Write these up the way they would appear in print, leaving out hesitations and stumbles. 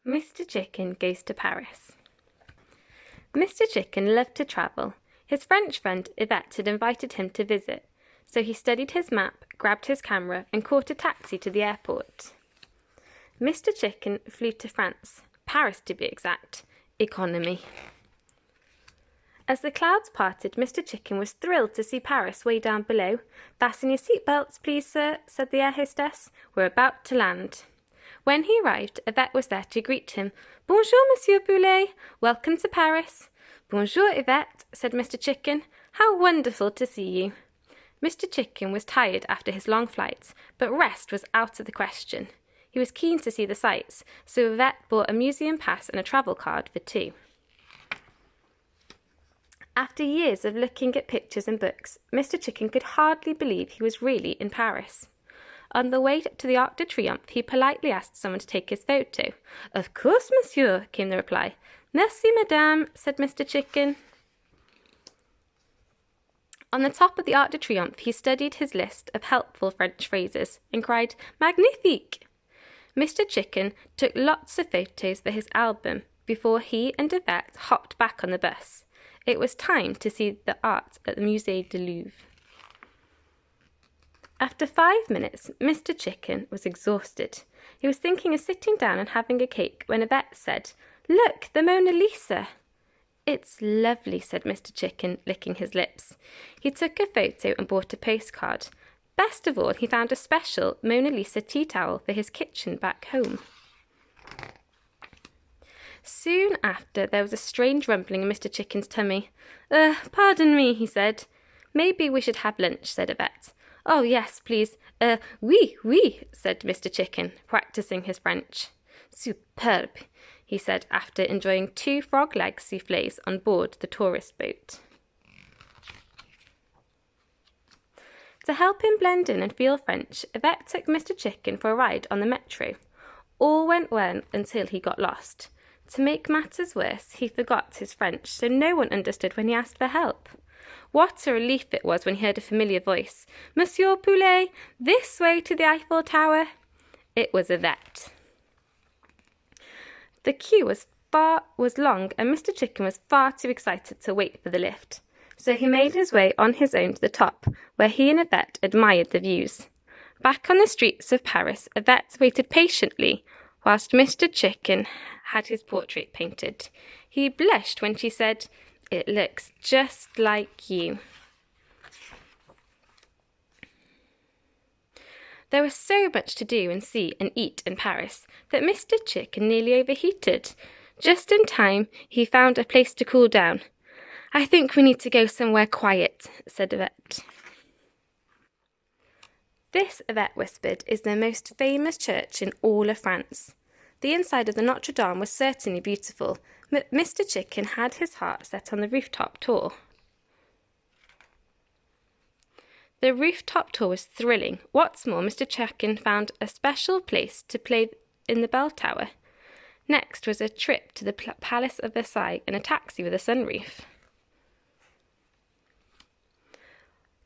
Mr. Chicken goes to Paris. Mr. Chicken loved to travel. His French friend Yvette had invited him to visit, so he studied his map, grabbed his camera, and caught a taxi to the airport. Mr. Chicken flew to France, Paris to be exact, economy. As the clouds parted, Mr. Chicken was thrilled to see Paris way down below. "Fasten your seatbelts, please, sir," said the air hostess. "We're about to land." When he arrived, Yvette was there to greet him. "Bonjour, Monsieur Poulet. Welcome to Paris." "Bonjour, Yvette," said Mr. Chicken. "How wonderful to see you." Mr. Chicken was tired after his long flights, but rest was out of the question. He was keen to see the sights, so Yvette bought a museum pass and a travel card for two. After years of looking at pictures and books, Mr. Chicken could hardly believe he was really in Paris. On the way to the Arc de Triomphe, he politely asked someone to take his photo. "Of course, monsieur," came the reply. "Merci, madame," said Mr. Chicken. On the top of the Arc de Triomphe, he studied his list of helpful French phrases and cried, "Magnifique!" Mr. Chicken took lots of photos for his album before he and Yvette hopped back on the bus. It was time to see the art at the Musée du Louvre. After 5 minutes, Mr. Chicken was exhausted. He was thinking of sitting down and having a cake when Yvette said, "Look, the Mona Lisa." "It's lovely," said Mr. Chicken, licking his lips. He took a photo and bought a postcard. Best of all, he found a special Mona Lisa tea towel for his kitchen back home. Soon after, there was a strange rumbling in Mr. Chicken's tummy. Pardon me," he said. "Maybe we should have lunch," said Yvette. "Oh, yes, please. Oui, oui," said Mr. Chicken, practicing his French. "Superbe," he said after enjoying 2 frog leg soufflés on board the tourist boat. To help him blend in and feel French, Yvette took Mr. Chicken for a ride on the metro. All went well until he got lost. To make matters worse, he forgot his French, so no one understood when he asked for help. What a relief it was when he heard a familiar voice. "Monsieur Poulet, this way to the Eiffel Tower." It was Yvette. The queue was long, and Mr. Chicken was far too excited to wait for the lift. So he made his way on his own to the top, where he and Yvette admired the views. Back on the streets of Paris, Yvette waited patiently whilst Mr. Chicken had his portrait painted. He blushed when she said, "It looks just like you." There was so much to do and see and eat in Paris that Mr. Chicken nearly overheated. Just in time, he found a place to cool down. "I think we need to go somewhere quiet," said Yvette. "This," Yvette whispered, "is the most famous church in all of France." The inside of the Notre Dame was certainly beautiful, but Mr. Chicken had his heart set on the rooftop tour. The rooftop tour was thrilling. What's more, Mr. Chicken found a special place to play in the bell tower. Next was a trip to the Palace of Versailles in a taxi with a sunroof.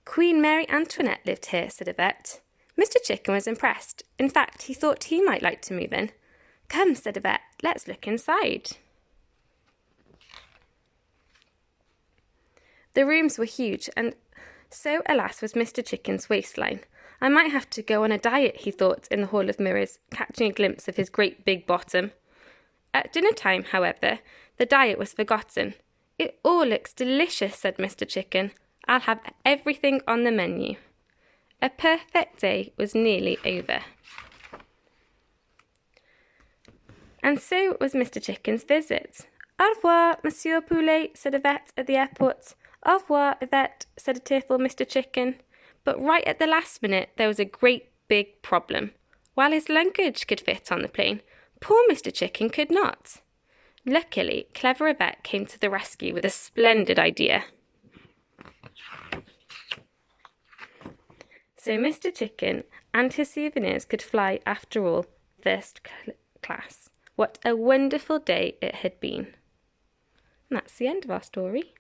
"Queen Mary Antoinette lived here," said Yvette. Mr. Chicken was impressed. In fact, he thought he might like to move in. "Come," said Yvette, "let's look inside." The rooms were huge, and so, alas, was Mr. Chicken's waistline. "I might have to go on a diet," he thought in the Hall of Mirrors, catching a glimpse of his great big bottom. At dinner time, however, the diet was forgotten. "It all looks delicious," said Mr. Chicken. "I'll have everything on the menu." A perfect day was nearly over. And so was Mr. Chicken's visit. "Au revoir, Monsieur Poulet," said Yvette at the airport. "Au revoir, Yvette," said a tearful Mr. Chicken. But right at the last minute, there was a great big problem. While his luggage could fit on the plane, poor Mr. Chicken could not. Luckily, clever Yvette came to the rescue with a splendid idea. So Mr. Chicken and his souvenirs could fly after all, first class. What a wonderful day it had been. And that's the end of our story.